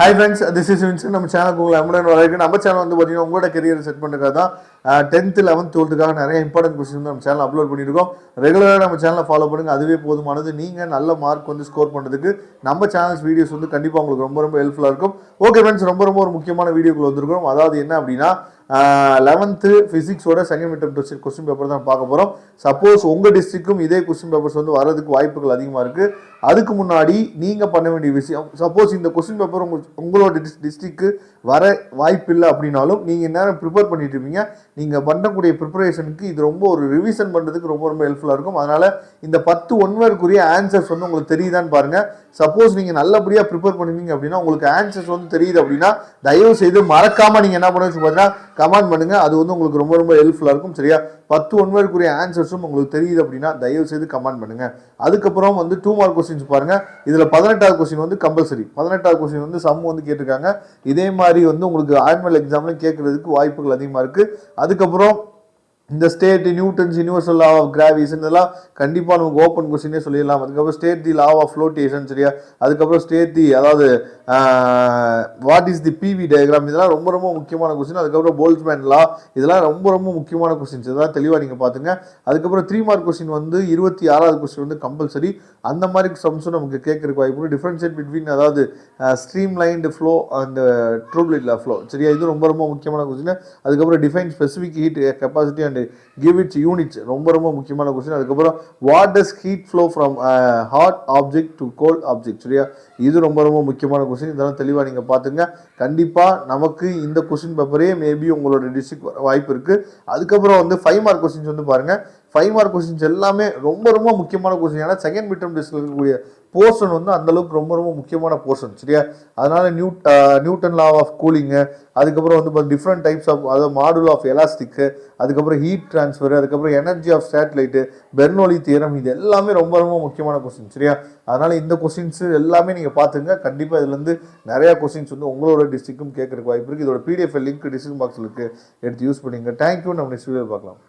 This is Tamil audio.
Hi friends, this is Vincent. நம்ம சேனலுக்கு உங்களை அன்புடன் வரவேற்கிறேன். நம்ம சேனல் வந்து பார்த்தீங்கன்னா உங்களோட கெரியர் செட் பண்ணுறதுக்காக தான் 10th 11th 12th நிறைய இம்பார்ட்டன்ட் கொஸ்டின் வந்து நம்ம சேனல் அப்லோட் பண்ணியிருக்கோம். ரெகுலராக நம்ம சேனலை ஃபாலோ பண்ணுங்கள், அதுவே போதுமானது. நீங்கள் நல்ல மார்க் வந்து ஸ்கோர் பண்ணுறதுக்கு நம்ம சேனல்ஸ் வீடியோஸ் வந்து கண்டிப்பாக உங்களுக்கு ரொம்ப ரொம்ப ஹெல்ப்ஃபுல்லாக இருக்கும். ஓகே ஃப்ரெண்ட்ஸ், ரொம்ப ரொம்ப ஒரு முக்கியமான வீடியோக்குள்ள வந்திருக்கிறோம். அதாவது என்ன அப்படின்னா 11th ஃபிசிக்ஸோட second mid test question paper தான் பார்க்க போகிறோம். சப்போஸ் உங்கள் டிஸ்ட்ரிக்டும் இதே கொஸ்டின் பேப்பர்ஸ் வந்து வரதுக்கு வாய்ப்புகள் அதிகமாக இருக்குது. அதுக்கு முன்னாடி நீங்கள் பண்ண வேண்டிய விஷயம், சப்போஸ் இந்த கொஸ்டின் பேப்பர் உங்களோட டிஸ்ட்ரிக்ட்டு வர வாய்ப்பு இல்லை அப்படின்னாலும் நீங்கள் நேரம் ப்ரிப்பேர் பண்ணிட்டு இருப்பீங்க. நீங்கள் பண்ணக்கூடிய ப்ரிப்பரேஷனுக்கு இது ரொம்ப ஒரு ரிவிஷன் பண்ணுறதுக்கு ரொம்ப ரொம்ப ஹெல்ப்ஃபுல்லாக இருக்கும். அதனால் இந்த 10 ஒன்வேர்க்குரிய ஆன்சர்ஸ் வந்து உங்களுக்கு தெரியுதான்னு பாருங்கள். சப்போஸ் நீங்கள் நல்லபடியாக ப்ரிப்பேர் பண்ணுவீங்க அப்படின்னா உங்களுக்கு ஆன்சர்ஸ் வந்து தெரியுது அப்படின்னா தயவு செய்து மறக்காமல் நீங்கள் என்ன பண்ணுவீங்க பார்த்தீங்கன்னா கமெண்ட் பண்ணுங்கள். அது வந்து உங்களுக்கு ரொம்ப ரொம்ப ஹெல்ப்ஃபுல்லாக இருக்கும். சரியா? 10 ஒன்வேர்க்குரிய ஆன்சர்ஸும் உங்களுக்கு தெரியுது அப்படின்னா தயவு செய்து கமெண்ட் பண்ணுங்கள். அதுக்கப்புறம் வந்து 2 மார்க் கொஸ்டின்ஸ் பாருங்கள். இதில் 18வது கொஸ்டின் வந்து கம்பல்சரி. 18வது கொஸ்டின் வந்து சம் வந்து கேட்டிருக்காங்க. இதே மாதிரி வந்து உங்களுக்கு ஆனுவல் எக்ஸாம்லையும் கேட்கறதுக்கு வாய்ப்புகள் அதிகமாக இருக்குது. அதுக்கப்புறம் இந்த state Newton's universal law of gravitation இதெல்லாம் கண்டிப்பாக நமக்கு ஓப்பன் கொஸ்டினே சொல்லிடலாம். அதுக்கப்புறம் state the law of flotation, சரியா? அதுக்கப்புறம் ஸ்டேட் தி, அதாவது what is the PV diagram, இதெல்லாம் ரொம்ப ரொம்ப முக்கியமான கொஸ்டின். அதுக்கப்புறம் போல்ட்ஸ்மேன் லா, இதெல்லாம் ரொம்ப ரொம்ப முக்கியமான கொஸ்டின்ஸ். இதெல்லாம் தெளிவாக நீங்கள் பார்த்துங்க. அதுக்கப்புறம் 3 மார்க் கொஸ்டின் வந்து 26வது கொஸ்டின் வந்து கம்பல்சரி. அந்த மாதிரி சம்ஸும் நமக்கு கேட்கறதுக்கு வாய்ப்பு. டிஃபரன்ஷியேட் பிட்வீன், அதாவது stream lined flow and turbulent flow, சரியா? இது ரொம்ப ரொம்ப முக்கியமான கொஸ்டின். அதுக்கப்புறம் define specific heat capacity and give its units, ரொம்ப ரொம்ப முக்கியமான கொஸ்டின். அதுக்கப்புறம் what does heat flow from hot object to cold object, சரியா? இது ரொம்ப ரொம்ப முக்கியமான கொஸ்டின். இதெல்லாம் தெளிவாக நீங்கள் பார்த்துங்க. கண்டிப்பாக நமக்கு இந்த கொஸ்டின் பேப்பரே மேபி உங்களோட டிஸ்ட்ரிக்ட் வாய்ப்பு இருக்குது. அதுக்கப்புறம் வந்து 5 மார்க் கொஸ்டின்ஸ் வந்து பாருங்கள். 5 மார்க் கொஸ்டின்ஸ் எல்லாமே ரொம்ப ரொம்ப முக்கியமான கொஸ்டின். ஏன்னா செகண்ட் மிட் டெர்ம் டெஸ்ட்டில் இருக்கக்கூடிய போர்ஷன் வந்து அந்தளவுக்கு ரொம்ப ரொம்ப முக்கியமான போர்ஷன், சரியா? அதனால் நியூட்டன் லா ஆஃப் கூலிங்கு, அதுக்கப்புறம் வந்து டிஃப்ரெண்ட் டைப்ஸ் ஆஃப், அதாவது மாடுல் ஆஃப் எலாஸ்டிக்கு, அதுக்கப்புறம் ஹீட் ட்ரான்ஸ்ஃபர், அதுக்கப்புறம் energy of satellite, Bernoulli theorem, இது எல்லாமே ரொம்ப ரொம்ப முக்கியமான கொஸ்டின், சரியா? அதனால் இந்த கொஸ்டின்ஸ் எல்லாமே நீங்கள் பார்த்துங்க. கண்டிப்பாக இதுலேருந்து நிறையா கொஸ்டின்ஸ் வந்து உங்களோட டிஸ்ட்ரிக்டும் கேட்கறதுக்கு வாய்ப்பு இருக்குது. இதோட PDF லிங்க் டிஸ்கிரிப்ஷன் பாக்ஸில் இருக்குது, எடுத்து யூஸ் பண்ணிங்க. தேங்க்யூ. நம்ம நெக்ஸ்ட் வீடியோ பார்க்கலாம்.